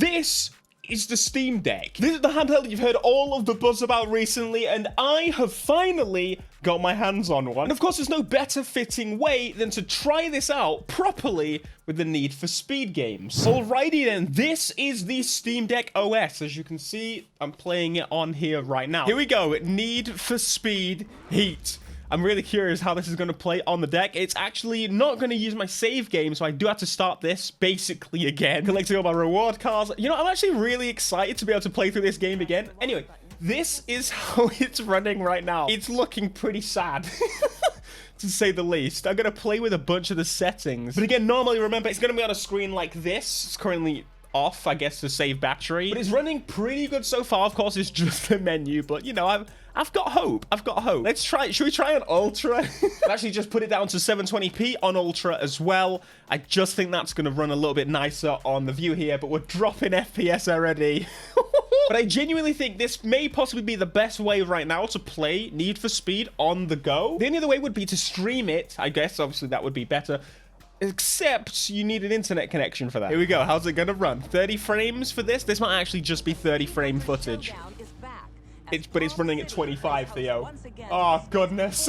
This is the Steam Deck. This is the handheld you've heard all of the buzz about recently, and I have finally got my hands on one. And of course, there's no better fitting way than to try this out properly with the Need for Speed games. Alrighty then, this is the Steam Deck OS. As you can see, I'm playing it on here right now. Here we go, Need for Speed Heat. I'm really curious how this is going to play on the deck. It's actually not going to use my save game, so I do have to start this basically again. Collecting all my reward cards. You know, I'm actually really excited to be able to play through this game again. Anyway, this is how it's running right now. It's looking pretty sad. To say the least. I'm going to play with a bunch of the settings. But again, normally, remember, it's going to be on a screen like this. It's currently off, I guess, to save battery. But it's running pretty good so far. Of course, it's just the menu. But, you know, I've got hope. I've got hope. Let's try it. Should we try on Ultra? I've actually just put it down to 720p on Ultra as well. I just think that's going to run a little bit nicer on the view here. But we're dropping FPS already. But I genuinely think this may possibly be the best way right now to play Need for Speed on the go. The only other way would be to stream it. I guess, obviously, that would be better. Except you need an internet connection for that. Here we go. How's it going to run? 30 frames for this? This might actually just be 30 frame footage. But it's running at 25, Theo. Oh, goodness.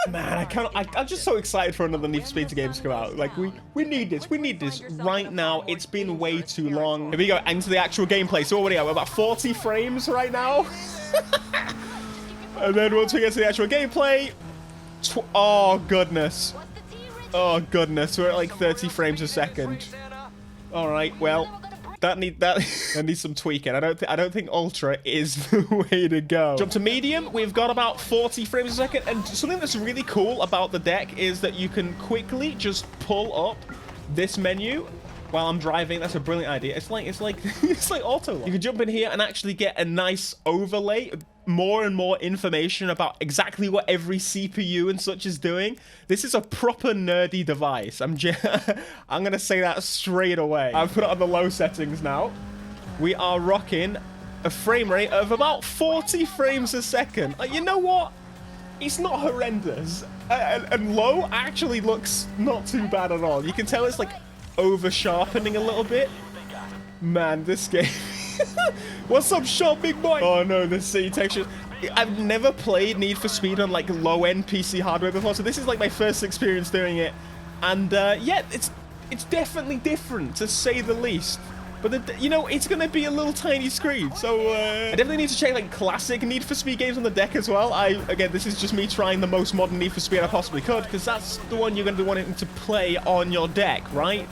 Man, I'm just so excited for another Need for Speed game to come out. Like, we need this. We need this right now. It's been way too long. Here we go, into the actual gameplay. So what do we have? We're about 40 frames right now. And then once we get to the actual gameplay... Oh, goodness. Oh, goodness. We're at like 30 frames a second. All right, well... That needs some tweaking. I don't think Ultra is the way to go. Jump to medium. We've got about 40 frames a second. And something that's really cool about the deck is that you can quickly just pull up this menu while I'm driving. That's a brilliant idea. It's like auto. You can jump in here and actually get a nice overlay, more and more information about exactly what every CPU and such is doing. This is a proper nerdy device. I'm gonna say that straight away. I've put it on the low settings now. We are rocking a frame rate of about 40 frames a second. You know what? It's not horrendous. And low actually looks not too bad at all. You can tell it's like over sharpening a little bit. Man, this game. What's up, shot, big boy? Oh no, the city textures. I've never played Need for Speed on like low-end PC hardware before, so this is like my first experience doing it. And yeah, it's definitely different, to say the least. But you know, it's gonna be a little tiny screen, so I definitely need to check like classic Need for Speed games on the deck as well. Again, this is just me trying the most modern Need for Speed I possibly could, because that's the one you're gonna be wanting to play on your deck, right?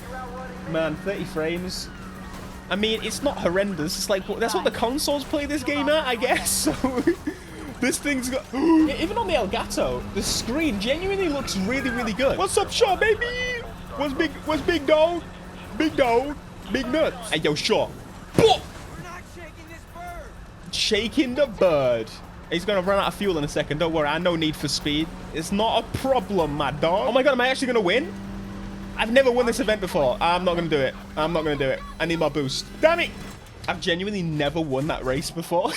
Man, 30 frames. I mean, it's not horrendous. It's like, that's what the consoles play this game at, I guess. So, this thing's got... Even on the Elgato, the screen genuinely looks really, really good. What's up, Shaw, baby? What's big dog? Big dog. Big nuts. Hey, yo, Shaw. Shaking the bird. He's going to run out of fuel in a second. Don't worry, I know Need for Speed. It's not a problem, my dog. Oh my God, am I actually going to win? I've never won this event before. I'm not going to do it. I'm not going to do it. I need my boost. Damn it. I've genuinely never won that race before.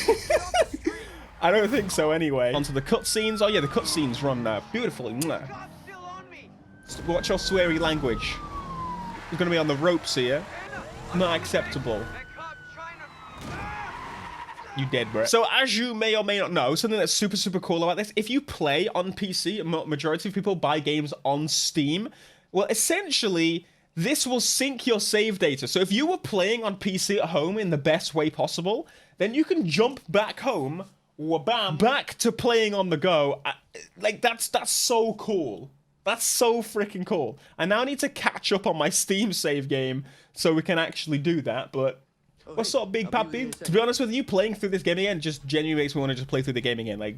I don't think so anyway. Onto the cutscenes. Oh yeah, the cutscenes run beautifully. Watch your sweary language. You're going to be on the ropes here. Not acceptable. You dead, bro. So as you may or may not know, something that's super, super cool about this, if you play on PC, majority of people buy games on Steam. Well, essentially, this will sync your save data. So if you were playing on PC at home in the best way possible, then you can jump back home, wha-bam, back to playing on the go. Like, that's so cool. That's so freaking cool. I now need to catch up on my Steam save game so we can actually do that, but... What's up, big papi? To be honest with you, playing through this game again just genuinely makes me want to just play through the game again. Like...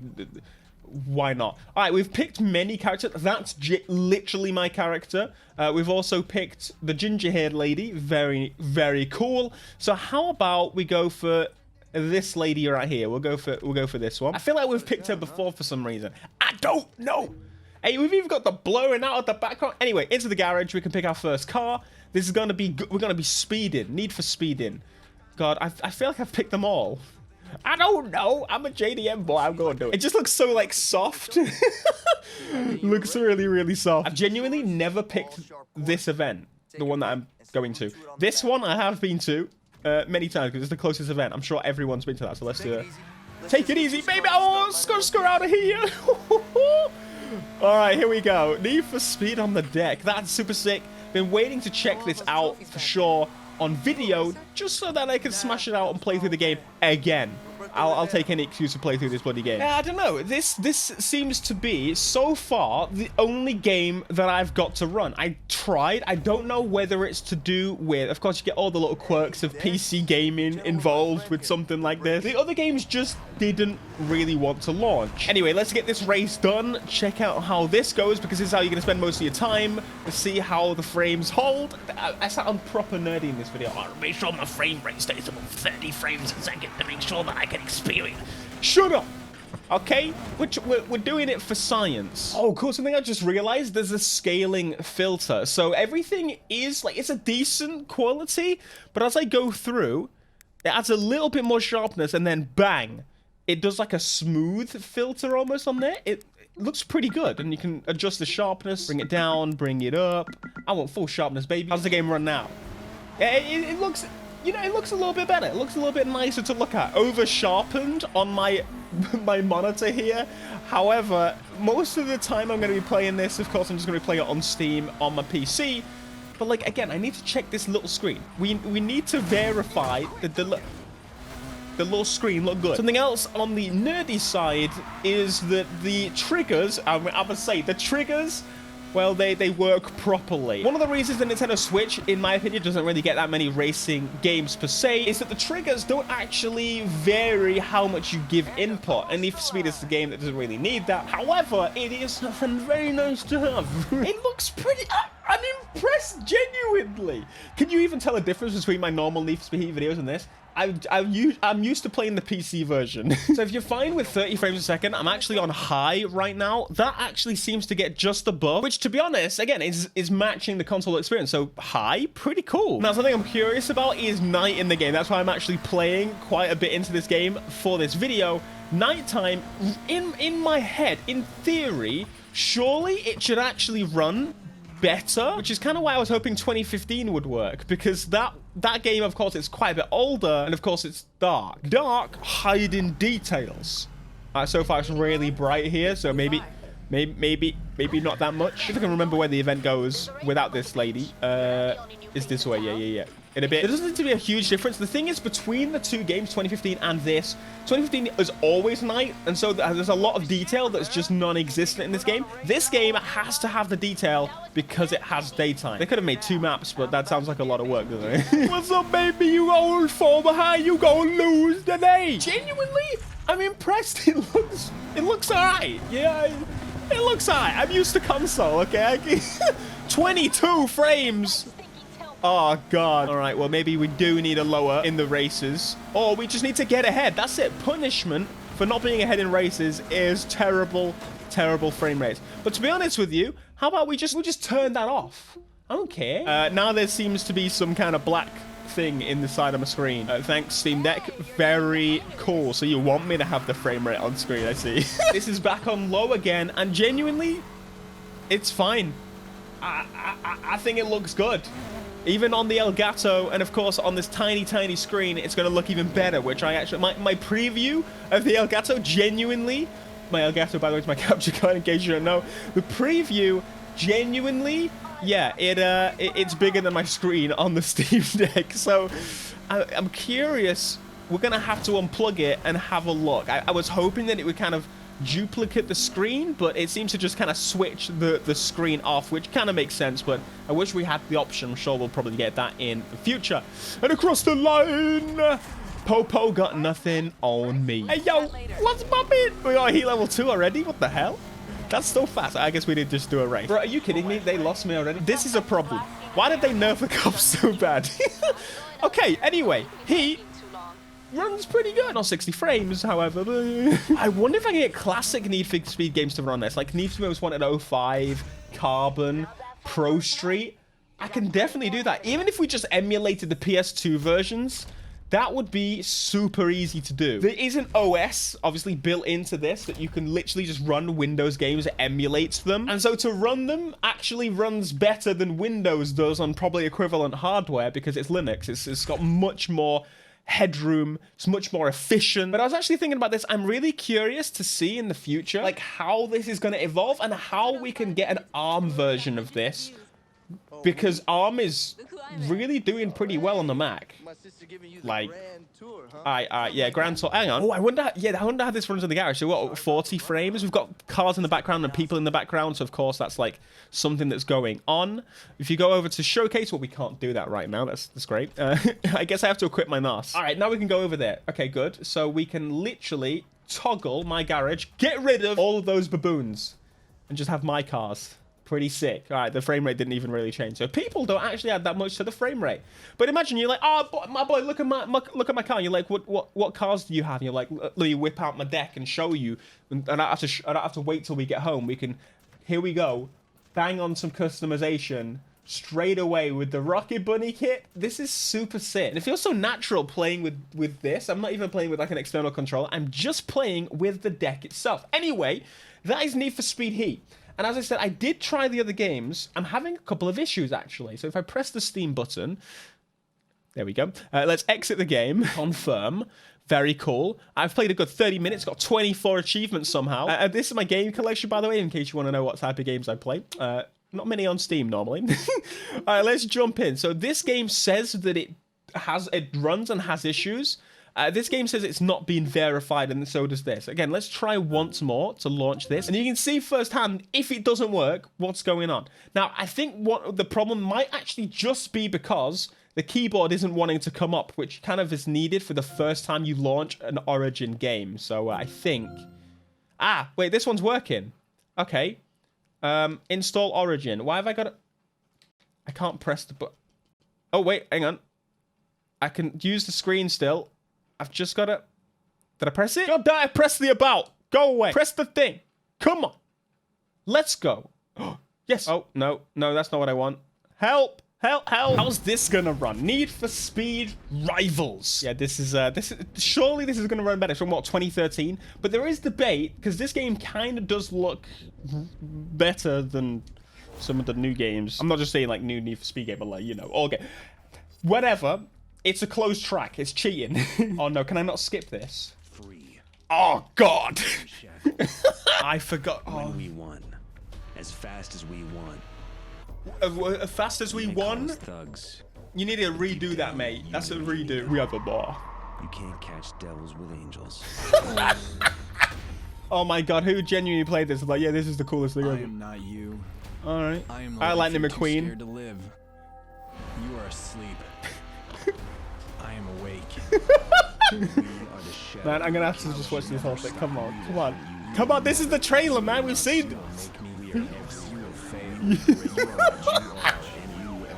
Why not? All right, we've picked many characters. That's literally my character. We've also picked the ginger-haired lady. Very, very cool. So how about we go for this lady right here? We'll go for this one. I feel like we've picked her before for some reason. I don't know. Hey, we've even got the blowing out of the background. Anyway, into the garage. We can pick our first car. This is gonna be. We're gonna be speeding. Need for speeding. God, I feel like I've picked them all. I don't know. I'm a JDM boy. I'm going to do it. It just looks so, like, soft. Looks really, really soft. I've genuinely never picked this event, the one that I'm going to. This one I have been to. many times because it's the closest event. I'm sure everyone's been to that, so let's do it. Take it easy, baby. Oh, screw out of here. All right, here we go. Need for Speed on the deck. That's super sick. Been waiting to check this out for sure on video, just so that I can smash it out and play through the game again. I'll take any excuse to play through this bloody game. I don't know. This seems to be, so far, the only game that I've got to run. I tried. I don't know whether it's to do with... Of course, you get all the little quirks of PC gaming involved with something like this. The other games just didn't really want to launch. Anyway, let's get this race done. Check out how this goes, because this is how you're going to spend most of your time. Let's see how the frames hold. I sound proper nerdy in this video. I'll make sure my frame rate stays above 30 frames a second to make sure that I can experience. Shut up! Okay, we're doing it for science. Oh, cool. Something I just realized, there's a scaling filter. So everything is, like, it's a decent quality, but as I go through, it adds a little bit more sharpness, and then bang, it does like a smooth filter almost on there. It looks pretty good, and you can adjust the sharpness, bring it down, bring it up. I want full sharpness, baby. How's the game run now? Yeah, it looks... You know, it looks a little bit better. It looks a little bit nicer to look at. Over-sharpened on my monitor here. However, most of the time I'm going to be playing this, of course, I'm just going to play it on Steam on my PC. But, like, again, I need to check this little screen. We need to verify that the little screen look good. Something else on the nerdy side is that the triggers, I'm going to say, the triggers... Well, they work properly. One of the reasons the Nintendo Switch, in my opinion, doesn't really get that many racing games per se, is that the triggers don't actually vary how much you give input. And Need for Speed is the game that doesn't really need that. However, it is something very nice to have. It looks pretty... I'm impressed, genuinely. Can you even tell a difference between my normal Need for Speed videos and this? I'm used to playing the PC version. So if you're fine with 30 frames a second, I'm actually on high right now. That actually seems to get just above, which, to be honest, again, is matching the console experience. So high, pretty cool. Now, something I'm curious about is night in the game. That's why I'm actually playing quite a bit into this game for this video. Nighttime, in my head, in theory, surely it should actually run better, which is kind of why I was hoping 2015 would work, because that game, of course, is quite a bit older, and of course it's dark hiding details. So far it's really bright here, so maybe not that much. If I can remember where the event goes without this lady, it's this way. Yeah, in a bit. There doesn't seem to be a huge difference. The thing is, between the two games, 2015 and this, 2015 is always night, and so there's a lot of detail that's just non-existent in this game. This game has to have the detail because it has daytime. They could have made 2 maps, but that sounds like a lot of work, doesn't it? What's up, baby? You gonna fall behind? You gonna lose today? Genuinely, I'm impressed. It looks alright. Yeah, it looks alright. I'm used to console, okay? 22 frames. Oh, God. All right, well, maybe we do need a lower in the races. Or we just need to get ahead. That's it. Punishment for not being ahead in races is terrible frame rates. But to be honest with you, how about we just turn that off? I don't care. Now there seems to be some kind of black thing in the side of my screen. Thanks, Steam Deck. Very cool. So you want me to have the frame rate on screen, I see. This is back on low again, and genuinely, it's fine. I think it looks good. Even on the Elgato, and of course on this tiny screen, it's going to look even better, which I actually... My preview of the Elgato, genuinely... My Elgato, by the way, is my capture card, in case you don't know. The preview, genuinely... Yeah, it's bigger than my screen on the Steam Deck, so I'm curious. We're going to have to unplug it and have a look. I was hoping that it would kind of duplicate the screen, but it seems to just kind of switch the screen off, which kind of makes sense, but I wish we had the option. I'm sure we'll probably get that in the future. And across the line, Popo got nothing on me. Hey, yo, what's poppin'? We got heat level 2 already? What the hell? That's so fast. I guess we did just do a race. Bro, are you kidding me? They lost me already. This is a problem. Why did they nerf the cops so bad? Okay, anyway, he runs pretty good. Not 60 frames, however. I wonder if I can get classic Need for Speed games to run on this. Like Need for Speed Most Wanted 05, Carbon, Pro Street. I can definitely do that. Even if we just emulated the PS2 versions, That would be super easy to do. There is an OS, obviously, built into this that you can literally just run Windows games. It emulates them. And so to run them actually runs better than Windows does on probably equivalent hardware because it's Linux. It's got much more headroom. It's much more efficient. But I was actually thinking about this. I'm really curious to see in the future, like, how this is going to evolve and how we can get an ARM version of this. Because ARM is really doing pretty well on the Mac. Like, yeah, Grand Tour. Hang on. Oh, I wonder how this runs in the garage. So what, 40 frames? We've got cars in the background and people in the background. So of course that's like something that's going on. If you go over to showcase, well, we can't do that right now. That's great. I guess I have to equip my NAS. All right, now we can go over there. Okay, good. So we can literally toggle my garage, get rid of all of those baboons, and just have my cars. Pretty sick. All right, the frame rate didn't even really change. So people don't actually add that much to the frame rate. But imagine you're like, oh, my boy, look at my car. And you're like, what cars do you have? And you're like, let me whip out my deck and show you. And I don't have to wait till we get home. Here we go, bang on some customization straight away with the Rocket Bunny kit. This is super sick. And it feels so natural playing with this. I'm not even playing with like an external controller. I'm just playing with the deck itself. Anyway, that is Need for Speed Heat. And as I said, I did try the other games. I'm having a couple of issues, actually. So if I press the Steam button, there we go. Let's exit the game. Confirm. Very cool. I've played a good 30 minutes, got 24 achievements somehow. This is my game collection, by the way, in case you want to know what type of games I play. Not many on Steam, normally. All right, let's jump in. So this game says that it runs and has issues. This game says it's not been verified, and so does this. Again, let's try once more to launch this. And you can see firsthand, if it doesn't work, what's going on. Now, I think what the problem might actually just be because the keyboard isn't wanting to come up, which kind of is needed for the first time you launch an Origin game. So I think... Ah, wait, this one's working. Okay. Install Origin. Why have I got it? I can't press the button. Oh, wait, hang on. I can use the screen still. I've just got to... Did I press it? God damn, I pressed the about. Go away. Press the thing. Come on. Let's go. Yes. Oh, no. No, that's not what I want. Help. Help. Help. How's this going to run? Need for Speed Rivals. Yeah, surely this is going to run better. It's from, what, 2013? But there is debate, because this game kind of does look better than some of the new games. I'm not just saying, like, new Need for Speed game, but, like, you know, all game. Whatever. It's a closed track. It's cheating. Oh, no. Can I not skip this? Free. Oh, God. I forgot. Oh. When we won. As fast as we won. As fast as we won? Thugs. You need to redo that, mate. That's a redo. We have a bar. You can't catch devils with angels. Oh, my God. Who genuinely played this? Like, yeah, this is the coolest thing ever. I am not you. All right. I am Lightning too McQueen. scared to live. You are asleep. I am awake. We are the shadow. Man, I'm gonna have to just watch this whole thing. Come on, come on, come on! This is the trailer, man. We've seen. You will fail. You are what you are, and you are our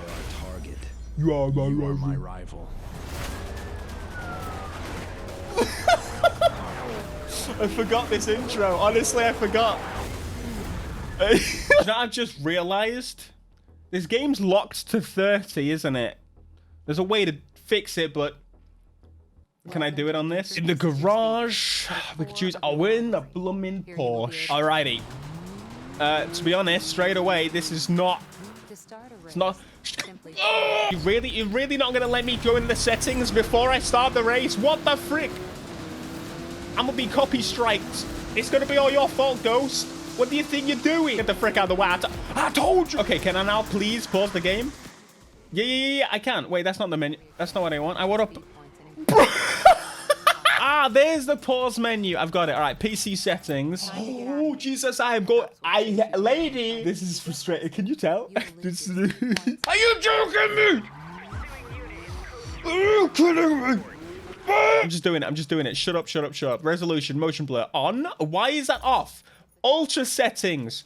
target. You are my You are my rival. rival. I forgot this intro. Honestly, I forgot. Now I've just realized this game's locked to 30, isn't it? There's a way to fix it, but can I do it on this? In the garage, we could choose. Oh, we're in the blooming Porsche. Alrighty. To be honest, straight away, this is not. It's not. Oh, you're really not gonna let me go in the settings before I start the race? What the frick? I'm gonna be copy striked. It's gonna be all your fault, Ghost. What do you think you're doing? Get the frick out of the way. I told you. Okay, can I now please pause the game? Yeah, I can. Wait, that's not the menu. That's not what I want. I want to... Ah, there's the pause menu. I've got it. All right, PC settings. Oh, Jesus, I am going... Lady! This is frustrating. Can you tell? Are you joking me? Are you kidding me? I'm just doing it. Shut up. Resolution, motion blur on. Why is that off? Ultra settings.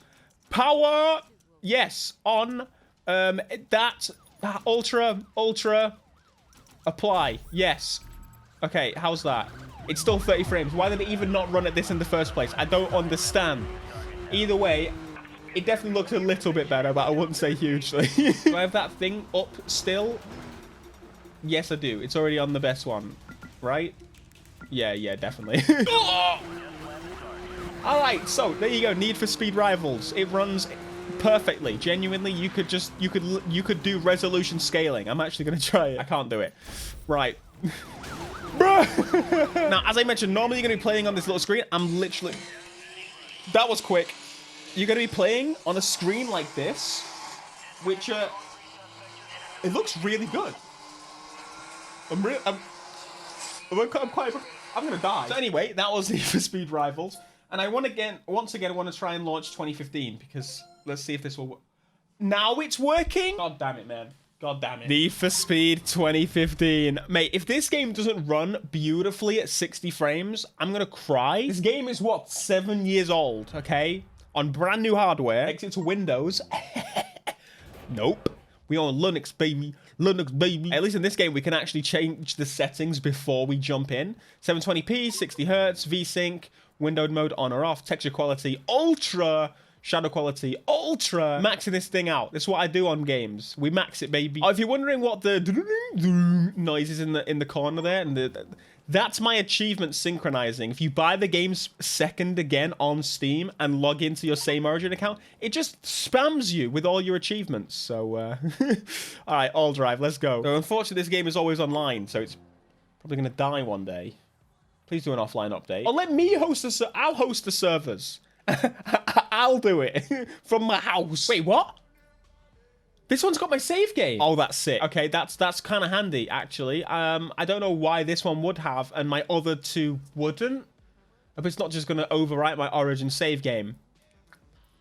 Power. Yes, on. That... Ultra, apply, yes. Okay, how's that? It's still 30 frames. Why did it even not run at this in the first place? I don't understand. Either way, it definitely looks a little bit better, but I wouldn't say hugely. Do I have that thing up still? Yes, I do. It's already on the best one, right? Yeah, definitely. All right, so there you go. Need for Speed Rivals. It runs perfectly. Genuinely, you could do resolution scaling. I'm actually gonna try it. I can't do it. Right. Bruh. Now, as I mentioned, normally you're gonna be playing on this little screen. I'm literally. That was quick. You're gonna be playing on a screen like this, which it looks really good. I'm gonna die. So anyway, that was Need for Speed Rivals, and I once again want to try and launch 2015 because let's see if this will work. Now it's working. God damn it, man. God damn it. Need for Speed 2015. Mate, if this game doesn't run beautifully at 60 frames, I'm gonna cry. This game is what, 7 years old, okay? On brand new hardware. Exit to Windows. Nope. We on Linux, baby. Linux, baby. At least in this game, we can actually change the settings before we jump in. 720p, 60 hertz, VSync, windowed mode on or off, texture quality, ultra, shadow quality, ultra. Maxing this thing out. That's what I do on games. We max it, baby. Oh, if you're wondering what the noise is in the corner there, and that's my achievement synchronizing. If you buy the game's second again on Steam and log into your same Origin account, it just spams you with all your achievements. So, all right, all drive, let's go. So, unfortunately, this game is always online, so it's probably going to die one day. Please do an offline update. Or let me host I'll host the servers. I'll do it from my house. Wait, what? This one's got my save game. Oh, that's sick. Okay, that's kind of handy, actually. I don't know why this one would have and my other two wouldn't. But it's not just going to overwrite my Origin save game.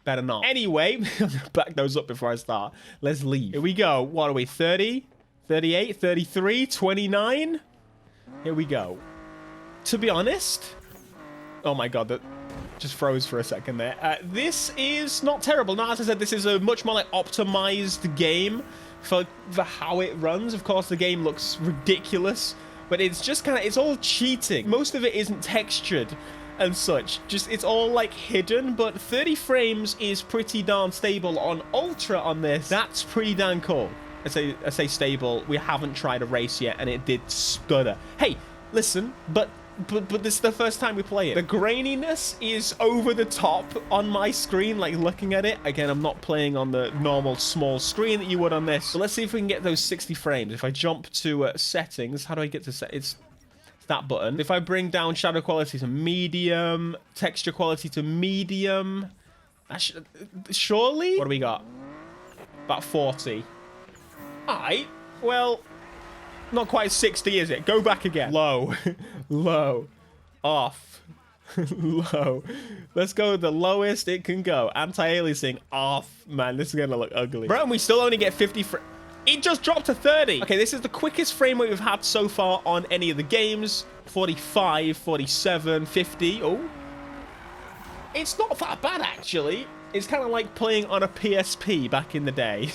Better not. Anyway, I'm going to back those up before I start. Let's leave. Here we go. What are we, 30? 38? 33? 29? Here we go. To be honest... Oh my god, that just froze for a second there. This is not terrible. Now, as I said, this is a much more like optimized game for how it runs. Of course, the game looks ridiculous, but it's just kind of, it's all cheating. Most of it isn't textured and such. Just, it's all like hidden, but 30 frames is pretty darn stable on Ultra on this. That's pretty darn cool. I say stable. We haven't tried a race yet, and it did stutter. Hey, listen, but this is the first time we play it. The graininess is over the top on my screen, like looking at it. Again, I'm not playing on the normal small screen that you would on this. So let's see if we can get those 60 frames. If I jump to settings, how do I get to set? It's that button. If I bring down shadow quality to medium, texture quality to medium, surely? What do we got? About 40. All right, well... Not quite 60, is it? Go back again. Low. Low. Off. Low. Let's go the lowest it can go. Anti-aliasing off. Man, this is going to look ugly. Bro, and we still only get 50 It just dropped to 30. Okay, this is the quickest frame rate we've had so far on any of the games. 45, 47, 50. Oh. It's not that bad, actually. It's kind of like playing on a PSP back in the day.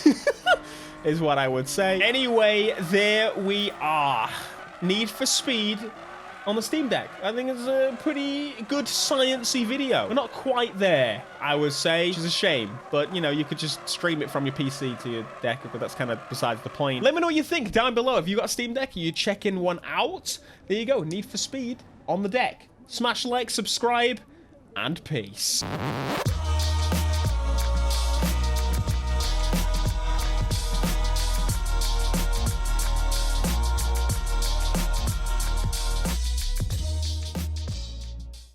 Is what I would say. Anyway, there we are. Need for Speed on the Steam Deck. I think it's a pretty good sciencey video. We're not quite there, I would say, which is a shame. But, you know, you could just stream it from your PC to your deck, but that's kind of besides the point. Let me know what you think down below. Have you got a Steam Deck? Are you checking one out? There you go. Need for Speed on the deck. Smash like, subscribe, and peace.